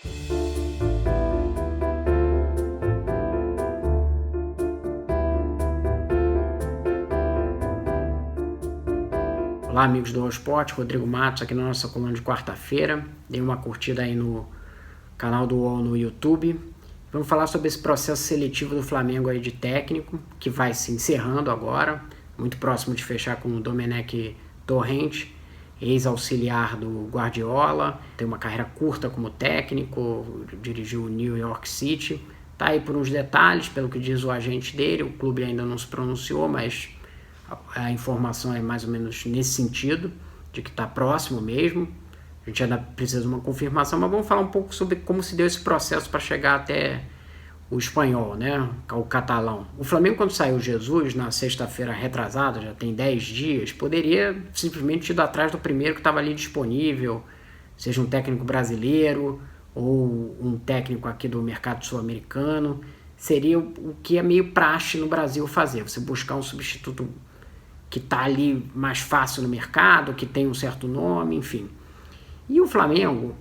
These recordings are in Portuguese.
Olá, amigos do All Sport, Rodrigo Matos aqui na nossa coluna de quarta-feira. Dei uma curtida aí no canal do UOL no YouTube. Vamos falar sobre esse processo seletivo do Flamengo aí de técnico, que vai se encerrando agora, muito próximo de fechar com o Domenech Torrent, ex-auxiliar do Guardiola, tem uma carreira curta como técnico, dirigiu o New York City. Tá aí por uns detalhes, pelo que diz o agente dele, o clube ainda não se pronunciou, mas a informação é mais ou menos nesse sentido, de que está próximo mesmo. A gente ainda precisa de uma confirmação, mas vamos falar um pouco sobre como se deu esse processo para chegar até o espanhol, né? O catalão. O Flamengo, quando saiu Jesus, na sexta-feira retrasada, já tem 10 dias, poderia simplesmente ir atrás do primeiro que estava ali disponível, seja um técnico brasileiro ou um técnico aqui do mercado sul-americano. Seria o que é meio praxe no Brasil fazer, você buscar um substituto que está ali mais fácil no mercado, que tem um certo nome, enfim. E o Flamengo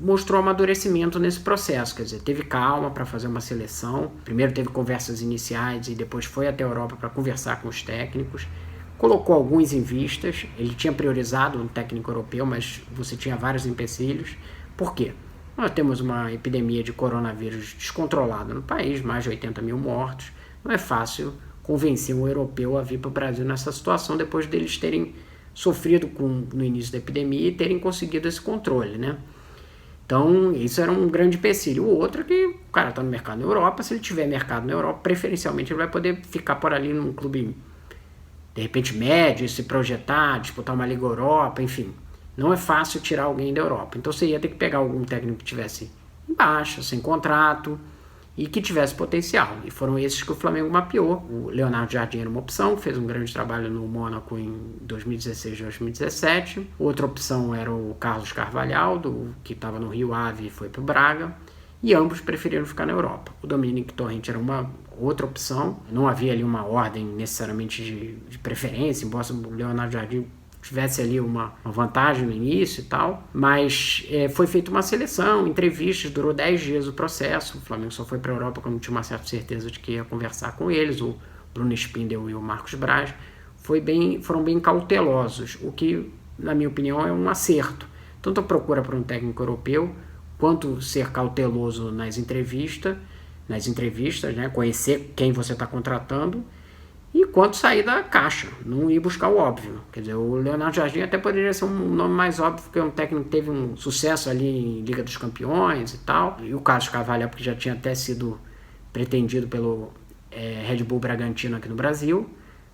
mostrou amadurecimento nesse processo, quer dizer, teve calma para fazer uma seleção, primeiro teve conversas iniciais e depois foi até a Europa para conversar com os técnicos, colocou alguns em vistas, ele tinha priorizado um técnico europeu, mas você tinha vários empecilhos. Por quê? Nós temos uma epidemia de coronavírus descontrolada no país, mais de 80 mil mortos, não é fácil convencer um europeu a vir para o Brasil nessa situação depois deles terem sofrido no início da epidemia e terem conseguido esse controle, né? Então, isso era um grande empecilho. O outro é que o cara está no mercado na Europa, se ele tiver mercado na Europa, preferencialmente ele vai poder ficar por ali num clube, de repente, médio, se projetar, disputar uma Liga Europa, enfim. Não é fácil tirar alguém da Europa. Então, você ia ter que pegar algum técnico que tivesse em baixa, sem contrato, e que tivesse potencial. E foram esses que o Flamengo mapeou. O Leonardo Jardim era uma opção, fez um grande trabalho no Mônaco em 2016 e 2017. Outra opção era o Carlos Carvalhal, que estava no Rio Ave e foi para o Braga. E ambos preferiram ficar na Europa. O Domenech Torrent era uma outra opção. Não havia ali uma ordem necessariamente de preferência, embora o Leonardo Jardim tivesse ali uma vantagem no início e tal, mas foi feita uma seleção, entrevistas, durou 10 dias o processo. O Flamengo só foi para a Europa quando tinha uma certa certeza de que ia conversar com eles, o Bruno Spindel e o Marcos Braz. Foram bem cautelosos, o que, na minha opinião, é um acerto. Tanto a procura por um técnico europeu, quanto ser cauteloso nas entrevistas, né, conhecer quem você está contratando, e quanto sair da caixa, não ir buscar o óbvio. Quer dizer, o Leonardo Jardim até poderia ser um nome mais óbvio, porque é um técnico que teve um sucesso ali em Liga dos Campeões e tal. E o Carlos Carvalho, porque já tinha até sido pretendido pelo Red Bull Bragantino aqui no Brasil.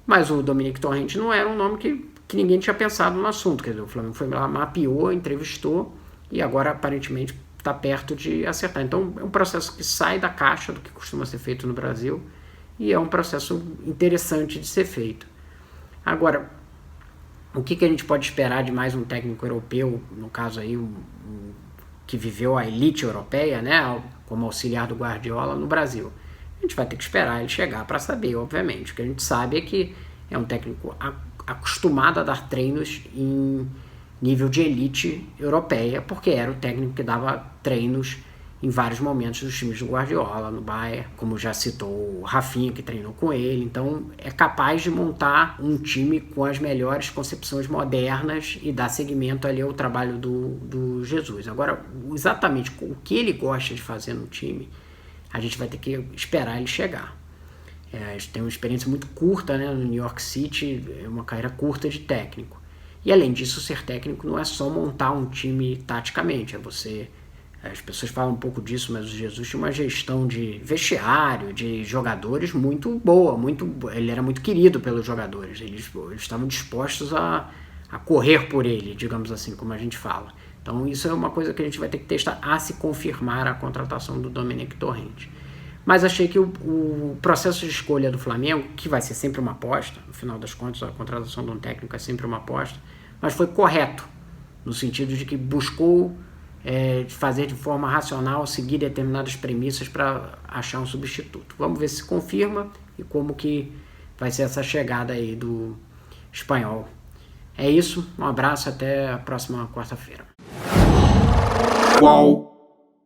Mas o Domenech Torrent não era um nome que ninguém tinha pensado no assunto. Quer dizer, o Flamengo foi lá, mapeou, entrevistou e agora aparentemente está perto de acertar. Então é um processo que sai da caixa do que costuma ser feito no Brasil. E é um processo interessante de ser feito. Agora, o que a gente pode esperar de mais um técnico europeu, no caso aí, que viveu a elite europeia, né, como auxiliar do Guardiola no Brasil? A gente vai ter que esperar ele chegar para saber, obviamente. O que a gente sabe é que é um técnico acostumado a dar treinos em nível de elite europeia, porque era o técnico que dava treinos em vários momentos dos times do Guardiola, no Bayern, como já citou o Rafinha, que treinou com ele. Então é capaz de montar um time com as melhores concepções modernas e dar seguimento ali ao trabalho do Jesus. Agora, exatamente o que ele gosta de fazer no time, a gente vai ter que esperar ele chegar. A gente tem uma experiência muito curta, né, no New York City, uma carreira curta de técnico. E além disso, ser técnico não é só montar um time taticamente, as pessoas falam um pouco disso, mas o Jesus tinha uma gestão de vestiário, de jogadores muito boa, ele era muito querido pelos jogadores, eles estavam dispostos a correr por ele, digamos assim, como a gente fala. Então isso é uma coisa que a gente vai ter que testar a se confirmar a contratação do Domenech Torrent. Mas achei que o processo de escolha do Flamengo, que vai ser sempre uma aposta, no final das contas a contratação de um técnico é sempre uma aposta, mas foi correto, no sentido de que buscou fazer de forma racional, seguir determinadas premissas para achar um substituto. Vamos ver se confirma e como que vai ser essa chegada aí do espanhol. É isso, um abraço, até a próxima quarta-feira. Uau.